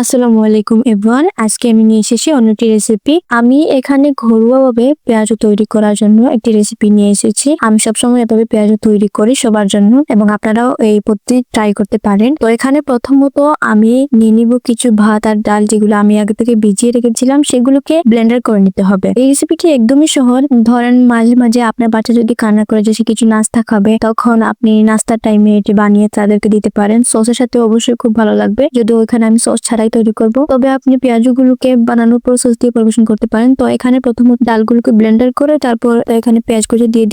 আসসালামু আলাইকুম এভরিওয়ান। আজকে আমি নিয়ে এসেছি অন্য একটি রেসিপি। আমি এখানে ঘরোয়াভাবে পেঁয়াজু তৈরি করার জন্য একটি রেসিপি নিয়ে এসেছি। আমি সবসময় এভাবে পেঁয়াজু তৈরি করি সবার জন্য, এবং আপনারাও এই পদ্ধতি ট্রাই করতে পারেন। তো এখানে প্রথমত আমি নিয়ে নিব কিছু ভাত আর ডাল, যেগুলো আমি আগে থেকে ভিজিয়ে রেখেছিলাম, সেগুলোকে ব্লেন্ডার করে নিতে হবে। এই রেসিপিটি একদমই সহজ। ধরেন মাঝে মাঝে আপনার বাচ্চা যদি কান্না করে যে সে কিছু নাস্তা খাবে, তখন আপনি নাস্তার টাইমে এটি বানিয়ে তাদেরকে দিতে পারেন। সসের সাথে অবশ্যই খুব ভালো লাগবে। যদিও এখানে আমি সস ছাড়াই তৈরি করব, তবে আপনি পেঁয়াজগুলোকে বানানোর প্রসেস দিয়ে পরিবেশন করতে পারেন। তো এখানে প্রথমত ডালগুলোকে ব্লেন্ডার করে তারপর এখানে পেঁয়াজ কুচি দিয়ে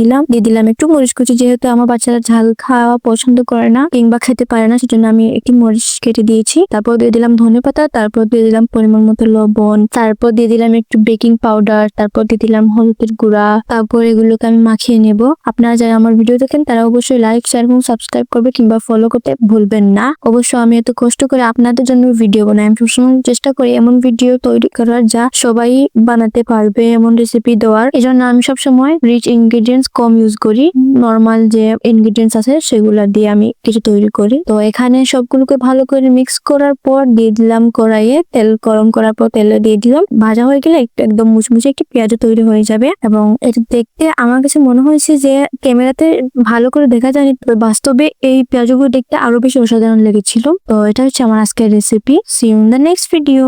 দিলাম একটু মরিচ কুচি। যেহেতু আমার বাচ্চারা ঝাল খাওয়া পছন্দ করে না কিংবা খেতে পারে না, সেজন্য আমি একটি মরিচ কেটে দিয়েছি। তারপর দিয়ে দিলাম ধনেপাতা, তারপর দিয়ে দিলাম পরিমাণ মতো লবণ, তারপর দিয়ে দিলাম একটু বেকিং পাউডার, তারপর দিয়ে দিলাম হলুদের গুঁড়া। তারপর এগুলোকে আমি মাখিয়ে নেব। আপনারা যারা আমার ভিডিও দেখেন তারা অবশ্যই লাইক, শেয়ার এবং সাবস্ক্রাইব করবে কিংবা ফলো করতে ভুলবেন না। অবশ্য আমি এত কষ্ট করে আপনাদের জন্য ভিডিও বানাই। আমি সবসময় চেষ্টা করি এমন ভিডিও তৈরি করার যা সবাই বানাতে পারবে, এমন রেসিপি দেওয়ার। এজন্য আমি সবসময় রিচ ইনগ্রেডিয়েন্টস কম ইউজ করি। নর্মাল যে ইনগ্রেডিয়েন্টস আছে সেগুলা দিয়ে আমি কিছু তৈরি করি। তো এখানে সবগুলোকে ভালো করে মিক্স করার পর দিয়ে দিলাম কড়াইয়ে তেল। গরম করার পর তেলে দিয়ে দিলাম। ভাজা হয়ে গেলে একদম মুচমুচে একটি পেঁয়াজ তৈরি হয়ে যাবে। এবং এটা দেখতে আমার কাছে মনে হয়েছে যে ক্যামেরাতে ভালো করে দেখা যায়নি, তবে বাস্তবে এই পেঁয়াজগুলো দেখতে আরো বেশি অসাধারণ লেগেছিল। তো এটা হচ্ছে আমার আজকের recipe. See you in the next video.